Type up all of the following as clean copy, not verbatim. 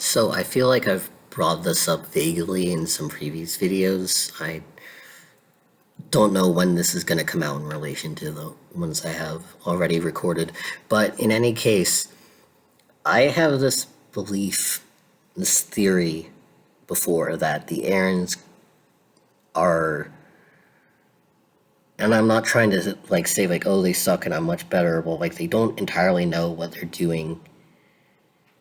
So I feel like I've brought this up vaguely in some previous videos. I don't know when this is going to come out in relation to the ones I have already recorded. But in any case, I have this belief, this theory before that the errands are, and I'm not trying to like say like, oh, they suck and I'm much better. Well, like they don't entirely know what they're doing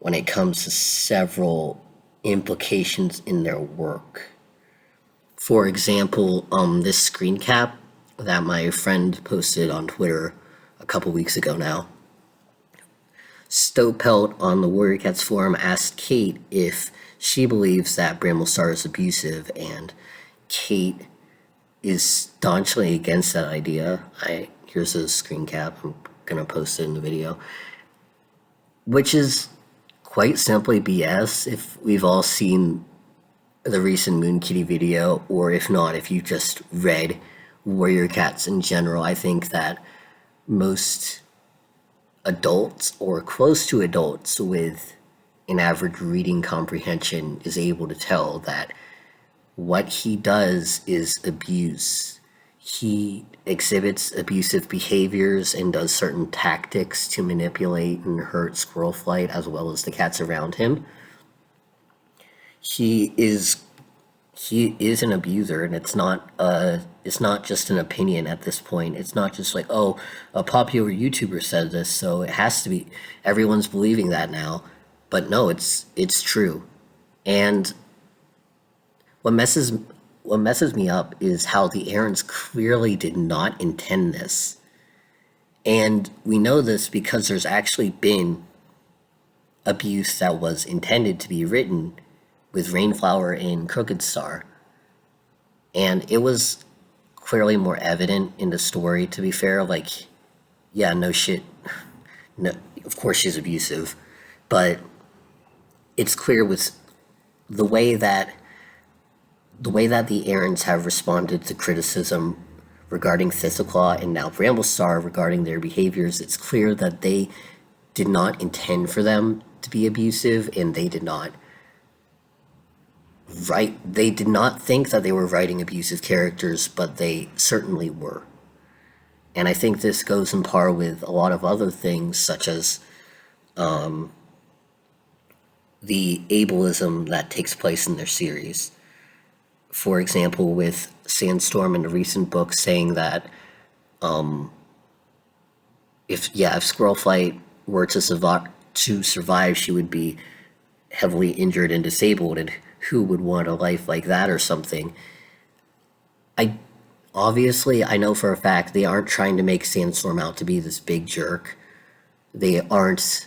when it comes to several implications in their work. For example, this screen cap that my friend posted on Twitter a couple weeks ago now. Stopelt on the Warrior Cats forum asked Kate if she believes that Bramble Star is abusive, and Kate is staunchly against that idea. Here's a screen cap. I'm gonna post it in the video, which is quite simply BS if we've all seen the recent Moon Kitty video, or if not, if you just read Warrior Cats in general. I think that most adults or close to adults with an average reading comprehension is able to tell that what he does is abuse. He exhibits abusive behaviors and does certain tactics to manipulate and hurt Squirrel Flight as well as the cats around him. He is an abuser, and it's not just an opinion at this point. It's not just like, oh, a popular YouTuber said this, so it has to be, everyone's believing that now. But no, it's true. And what messes me up is how the errands clearly did not intend this. And we know this because there's actually been abuse that was intended to be written with Rainflower and Crooked Star. And it was clearly more evident in the story, to be fair. Like, yeah, no shit. No, of course she's abusive. But it's clear with the way that the errands have responded to criticism regarding Thistleclaw and now Bramblestar regarding their behaviors. It's clear that they did not intend for them to be abusive, and they did not think that they were writing abusive characters, but they certainly were. And I think this goes in par with a lot of other things, such as the ableism that takes place in their series. For example, with Sandstorm in a recent book saying that if Squirrel Flight were to survive, she would be heavily injured and disabled, and who would want a life like that or something. I know for a fact they aren't trying to make Sandstorm out to be this big jerk. They aren't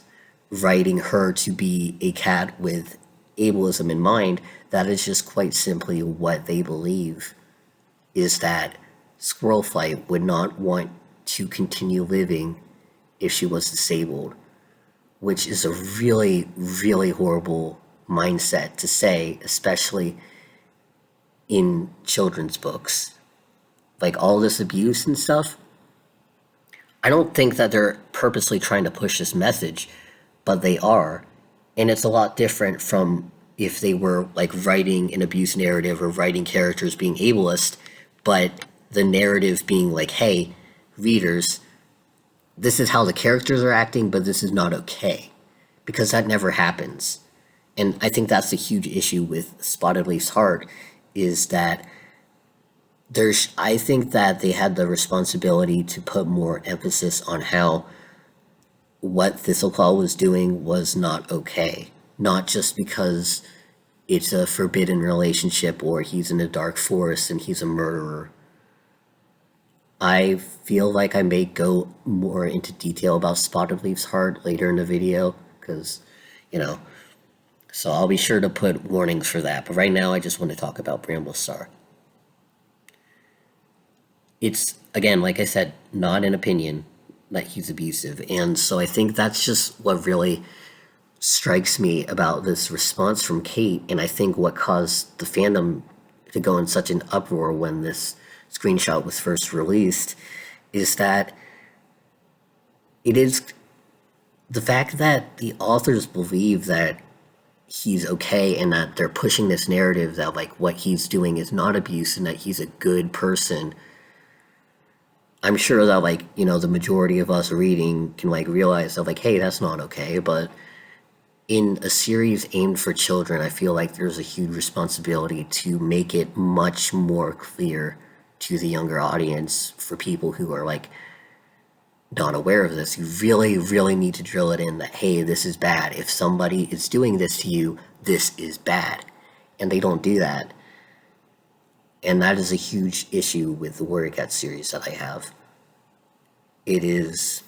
writing her to be a cat with ableism in mind. That is just quite simply what they believe, is that Squirrel Flight would not want to continue living if she was disabled, which is a really, really horrible mindset to say, especially in children's books. Like all this abuse and stuff, I don't think that they're purposely trying to push this message, but they are. And it's a lot different from if they were like writing an abuse narrative or writing characters being ableist, but the narrative being like, hey, readers, this is how the characters are acting, but this is not okay. Because that never happens. And I think that's a huge issue with Spotted Leaf's Heart, is that I think that they had the responsibility to put more emphasis on how what Thistleclaw was doing was not okay. Not just because it's a forbidden relationship or he's in a dark forest and he's a murderer. I feel like I may go more into detail about Spotted Leaf's Heart later in the video, because, so I'll be sure to put warnings for that. But right now I just want to talk about Bramblestar. It's, again, like I said, not an opinion that he's abusive. And so I think that's just what really strikes me about this response from Kate, and I think what caused the fandom to go in such an uproar when this screenshot was first released, is that it is the fact that the authors believe that he's okay, and that they're pushing this narrative that like what he's doing is not abuse and that he's a good person. I'm sure that like, the majority of us reading can like realize that like, hey, that's not okay. But in a series aimed for children, I feel like there's a huge responsibility to make it much more clear to the younger audience for people who are like not aware of this. You really, really need to drill it in that, hey, this is bad. If somebody is doing this to you, this is bad. And they don't do that. And that is a huge issue with the Warrior Cat series that I have. There's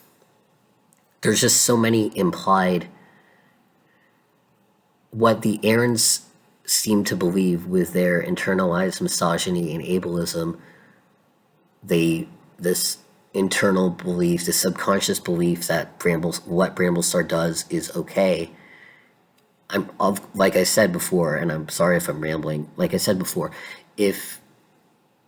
just so many implied, what the Aarons seem to believe with their internalized misogyny and ableism, this internal belief, the subconscious belief that what Bramblestar does is okay. Like I said before, and I'm sorry if I'm rambling, like I said before, if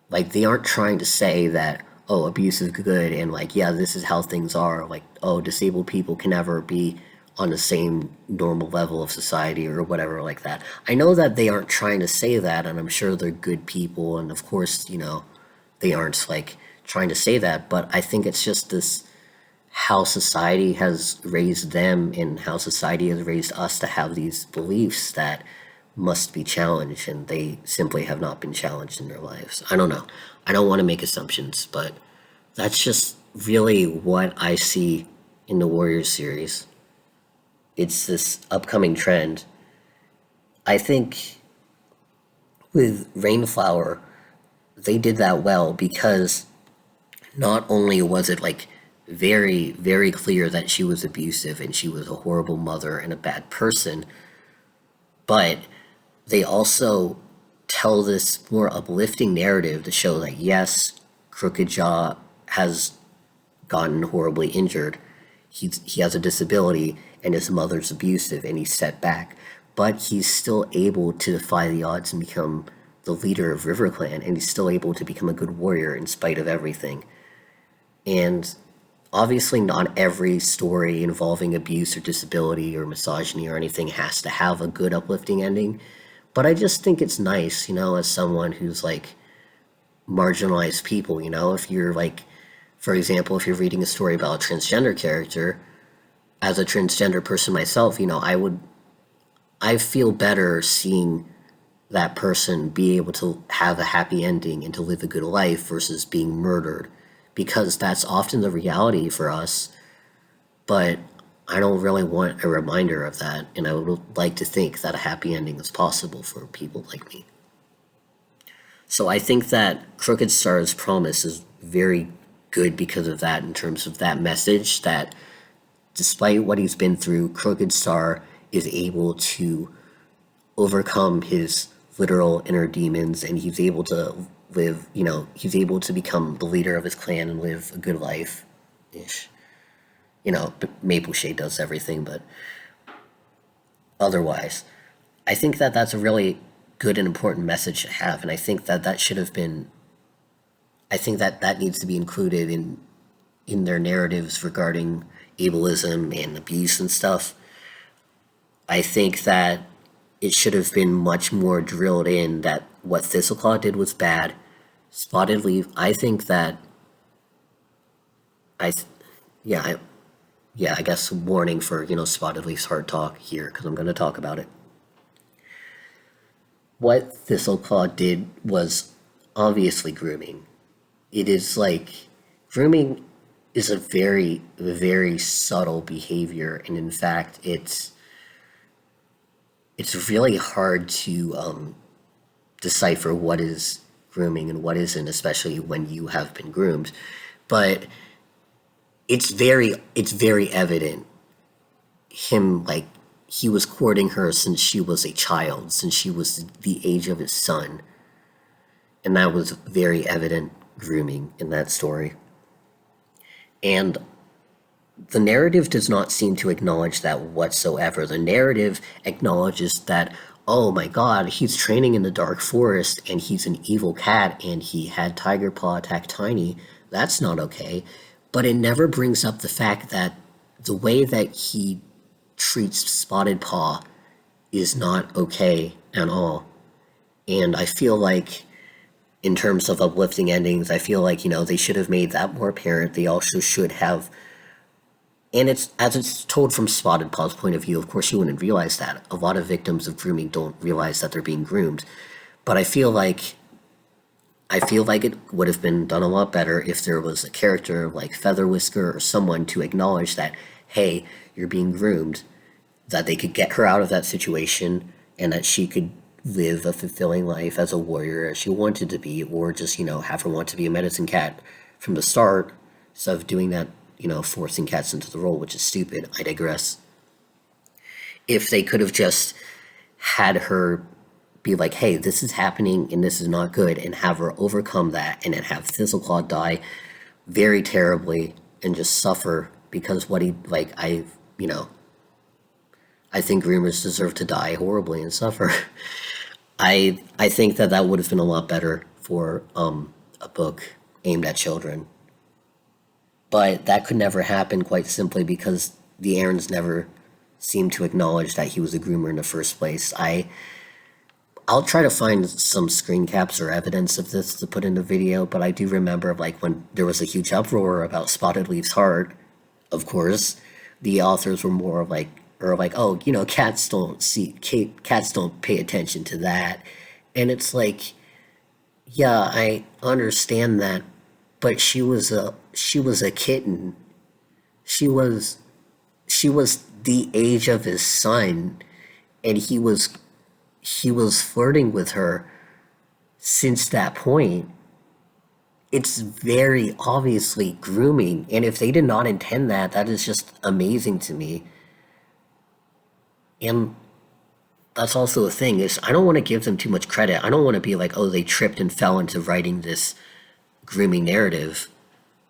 like they aren't trying to say that, oh, abuse is good and like, yeah, this is how things are, like, oh, disabled people can never be on the same normal level of society or whatever like that. I know that they aren't trying to say that, and I'm sure they're good people, and of course, they aren't like trying to say that, but I think it's just this, how society has raised them and how society has raised us to have these beliefs that must be challenged, and they simply have not been challenged in their lives. I don't know. I don't want to make assumptions, but that's just really what I see in the Warriors series. It's this upcoming trend. I think with Rainflower, they did that well because not only was it like very, very clear that she was abusive and she was a horrible mother and a bad person, but they also tell this more uplifting narrative to show that yes, Crooked Jaw has gotten horribly injured. He has a disability and his mother's abusive and he's set back, but he's still able to defy the odds and become the leader of RiverClan, and he's still able to become a good warrior in spite of everything. And obviously not every story involving abuse or disability or misogyny or anything has to have a good uplifting ending, but I just think it's nice, as someone who's like marginalized people, if you're like, for example, if you're reading a story about a transgender character, as a transgender person myself, I feel better seeing that person be able to have a happy ending and to live a good life versus being murdered, because that's often the reality for us. But I don't really want a reminder of that, and I would like to think that a happy ending is possible for people like me. So I think that Crooked Star's promise is very good because of that, in terms of that message that despite what he's been through, Crooked Star is able to overcome his literal inner demons, and he's able to live, he's able to become the leader of his clan and live a good life-ish. Maple Shade does everything, but otherwise, I think that that's a really good and important message to have, and I think that that should have been, I think that that needs to be included in their narratives regarding ableism and abuse and stuff. I think that it should have been much more drilled in that what Thistleclaw did was bad. Spotted Leaf, I think that, I guess warning for, Spotted Leaf's hard talk here, because I'm going to talk about it. What Thistleclaw did was obviously grooming. It is like, grooming is a very, very subtle behavior, and in fact, it's really hard to decipher what is grooming and what isn't, especially when you have been groomed. But it's very evident. He was courting her since she was a child, since she was the age of his son, and that was very evident grooming in that story. And the narrative does not seem to acknowledge that whatsoever. The narrative acknowledges that, oh my god, he's training in the dark forest and he's an evil cat and he had Tiger Paw attack Tiny. That's not okay. But it never brings up the fact that the way that he treats Spotted Paw is not okay at all. And I feel like, in terms of uplifting endings, I feel like, they should have made that more apparent. They also should have, and it's told from Spotted Paws' point of view, of course you wouldn't realize that. A lot of victims of grooming don't realize that they're being groomed. But I feel like it would have been done a lot better if there was a character like Feather Whisker or someone to acknowledge that, hey, you're being groomed, that they could get her out of that situation, and that she could live a fulfilling life as a warrior as she wanted to be, or just, have her want to be a medicine cat from the start, instead of doing that, forcing cats into the role, which is stupid. I digress. If they could have just had her be like, hey, this is happening and this is not good, and have her overcome that, and then have Thistleclaw die very terribly and just suffer because what he, like, I think groomers deserve to die horribly and suffer. I think that would have been a lot better for a book aimed at children. But that could never happen, quite simply because the Aarons never seemed to acknowledge that he was a groomer in the first place. I'll try to find some screen caps or evidence of this to put in the video, but I do remember, like, when there was a huge uproar about Spottedleafs' heart, of course, the authors were more like, oh, cats don't pay attention to that. And it's like, yeah, I understand that, but she was a kitten. She was the age of his son, and he was flirting with her since that point. It's very obviously grooming, and if they did not intend that, that is just amazing to me. And that's also the thing, is I don't want to give them too much credit. I don't want to be like, oh, they tripped and fell into writing this grooming narrative,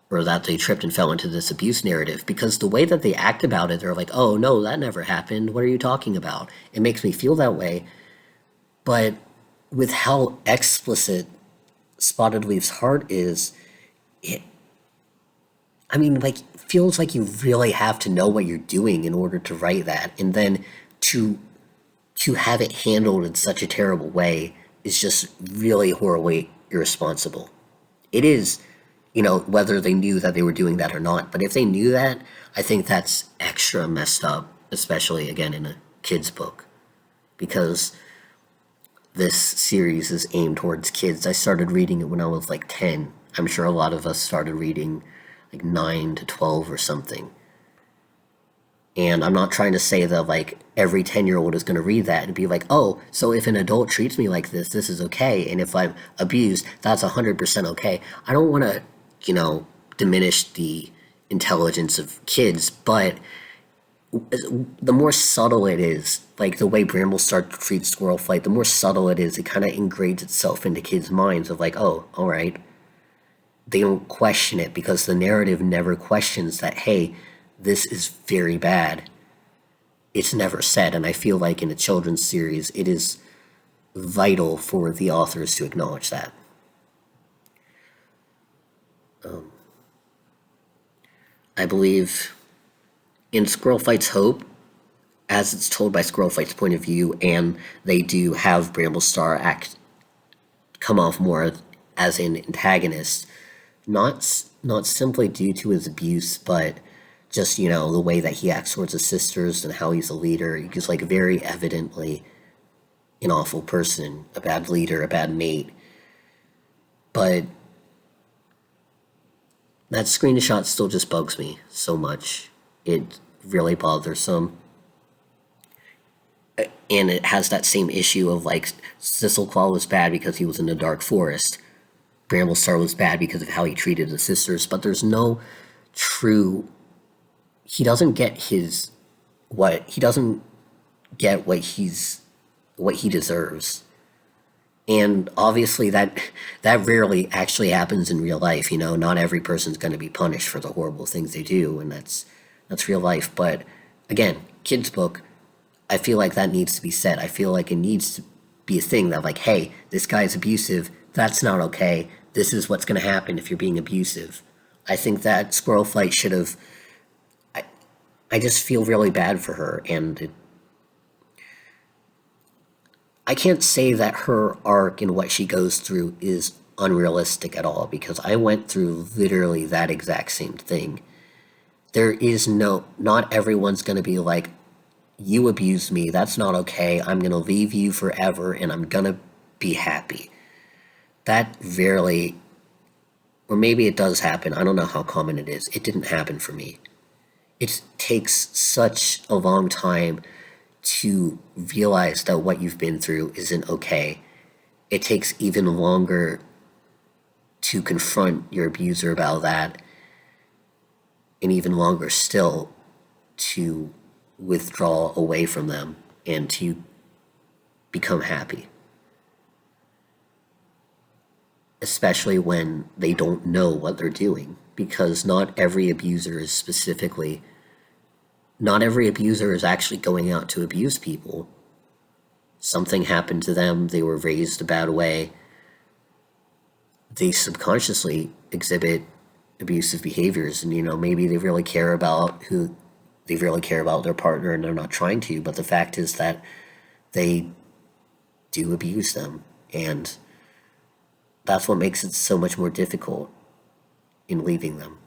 or that they tripped and fell into this abuse narrative, because the way that they act about it, they're like, oh no, that never happened, what are you talking about? It makes me feel that way. But with how explicit Spottedleaf's heart is, it feels like you really have to know what you're doing in order to write that, and then to have it handled in such a terrible way is just really horribly irresponsible. It is, whether they knew that they were doing that or not, but if they knew that, I think that's extra messed up, especially, again, in a kid's book, because this series is aimed towards kids. I started reading it when I was like 10. I'm sure a lot of us started reading like 9 to 12 or something. And I'm not trying to say that, like, every 10-year-old is going to read that and be like, oh, so if an adult treats me like this is okay. And if I'm abused, that's 100% okay. I don't want to, diminish the intelligence of kids, but the more subtle it is, like the way Bramblestar treats Squirrel Flight, the more subtle it is, it kind of ingrades itself into kids' minds of like, oh, all right. They don't question it because the narrative never questions that, hey, this is very bad. It's never said, and I feel like in a children's series, it is vital for the authors to acknowledge that. I believe in Squirrel Fight's Hope, as it's told by Squirrel Fight's point of view, and they do have Bramblestar come off more as an antagonist, not simply due to his abuse, but just, the way that he acts towards his sisters and how he's a leader. He's like very evidently an awful person, a bad leader, a bad mate. But that screenshot still just bugs me so much. It really bothersome. And it has that same issue of like, Thistleclaw was bad because he was in the dark forest. Bramblestar was bad because of how he treated his sisters, but there's no true, he doesn't get what he deserves. And obviously that rarely actually happens in real life. Not every person's going to be punished for the horrible things they do, and that's real life. But again, kids' book, I feel like that needs to be said. I feel like it needs to be a thing that, like, hey, this guy's abusive, that's not okay, this is what's going to happen if you're being abusive. I think that Squirrel Flight should have, I just feel really bad for her, and I can't say that her arc and what she goes through is unrealistic at all, because I went through literally that exact same thing. There is not everyone's going to be like, you abused me, that's not okay, I'm going to leave you forever and I'm going to be happy. That rarely, or maybe it does happen, I don't know how common it is. It didn't happen for me. It takes such a long time to realize that what you've been through isn't okay. It takes even longer to confront your abuser about that, and even longer still to withdraw away from them and to become happy. Especially when they don't know what they're doing, because not every abuser is actually going out to abuse people. Something happened to them, they were raised a bad way, they subconsciously exhibit abusive behaviors, and maybe they really care about their partner and they're not trying to, but the fact is that they do abuse them, and that's what makes it so much more difficult in leaving them.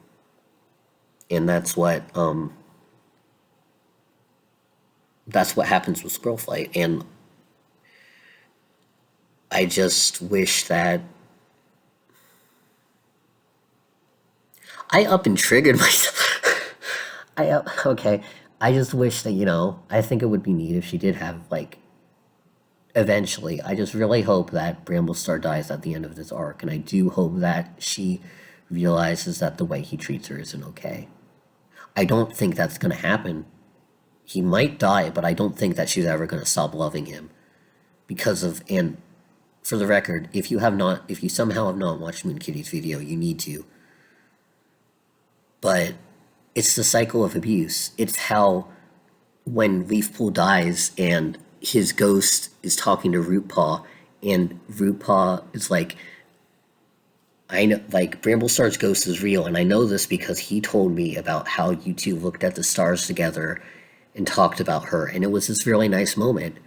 And that's what happens with squirrel flight. And I just wish that I up and triggered myself. Okay. I just wish that, I think it would be neat if she did have, like, eventually. I just really hope that Bramblestar dies at the end of this arc, and I do hope that she realizes that the way he treats her isn't okay. I don't think that's going to happen. He might die, but I don't think that she's ever going to stop loving him because of, and for the record, if you somehow have not watched Moon Kitty's video, you need to. But it's the cycle of abuse. It's how when Leafpool dies and his ghost is talking to Rootpaw, and Rootpaw is like, I know, like, Bramblestar's ghost is real, and I know this because he told me about how you two looked at the stars together and talked about her, and it was this really nice moment.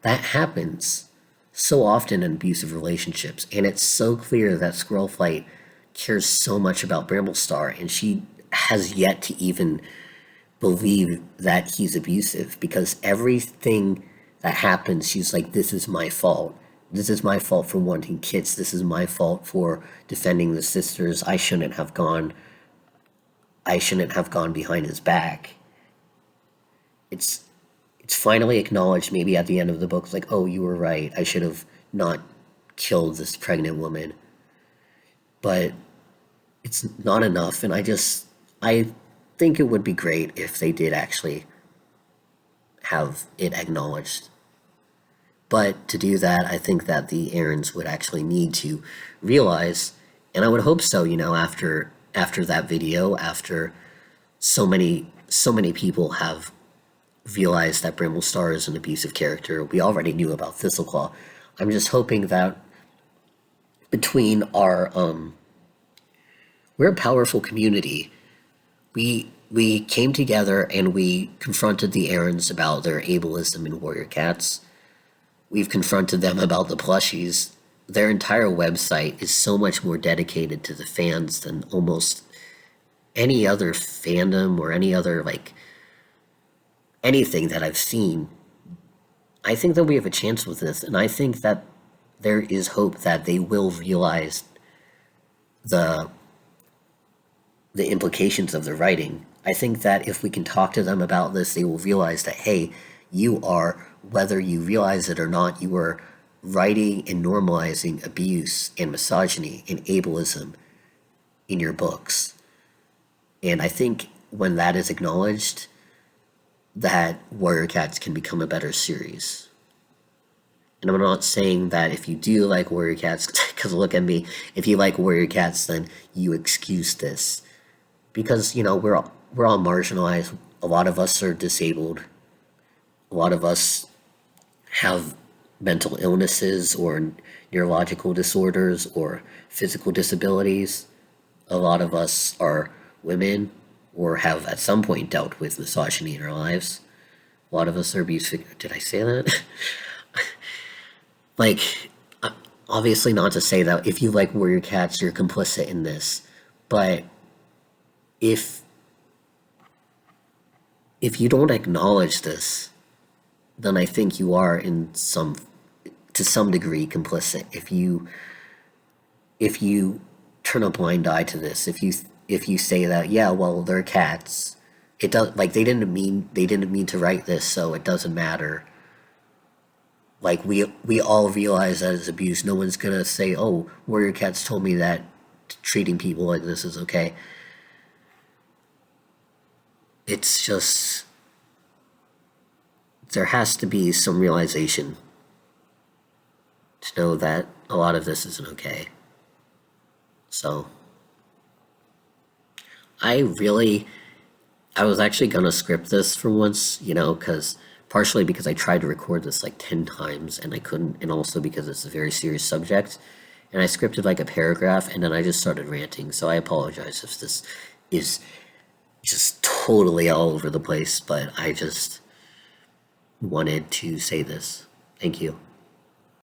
That happens so often in abusive relationships, and it's so clear that Squirrelflight cares so much about Bramblestar, and she has yet to even believe that he's abusive, because everything that happens, she's like, this is my fault. This is my fault for wanting kids. This is my fault for defending the sisters. I shouldn't have gone behind his back. It's finally acknowledged, maybe at the end of the book, like, oh, you were right. I should have not killed this pregnant woman. But it's not enough, and I think it would be great if they did actually have it acknowledged. But to do that, I think that the Aarons would actually need to realize, and I would hope so, after that video, after so many people have realized that Bramblestar is an abusive character. We already knew about Thistleclaw. I'm just hoping that between our we're a powerful community. We came together and we confronted the Aarons about their ableism in Warrior Cats. We've confronted them about the plushies. Their entire website is so much more dedicated to the fans than almost any other fandom or any other, like, anything that I've seen. I think that we have a chance with this, and I think that there is hope that they will realize the implications of the writing. I think that if we can talk to them about this, they will realize that, hey, you are, whether you realize it or not, you are writing and normalizing abuse and misogyny and ableism in your books. And I think when that is acknowledged, that Warrior Cats can become a better series. And I'm not saying that if you do like Warrior Cats, because look at me, if you like Warrior Cats, then you excuse this. Because, we're all marginalized. A lot of us are disabled. A lot of us have mental illnesses or neurological disorders or physical disabilities. A lot of us are women or have at some point dealt with misogyny in our lives. A lot of us are abusive. Did I say that? like, obviously not to say that if you like warrior cats, you're complicit in this, but if you don't acknowledge this, then I think you are to some degree complicit. If you turn a blind eye to this, if you say that, yeah, well, they're cats, it does, like, they didn't mean to write this, so it doesn't matter. Like, we all realize that it's abuse. No one's gonna say, oh, warrior cats told me that treating people like this is okay. It's just, there has to be some realization to know that a lot of this isn't okay. So I was actually gonna script this for once, because partially because I tried to record this like 10 times and I couldn't, and also because it's a very serious subject. And I scripted like a paragraph and then I just started ranting. So I apologize if this is just totally all over the place, but I just wanted to say this. Thank you.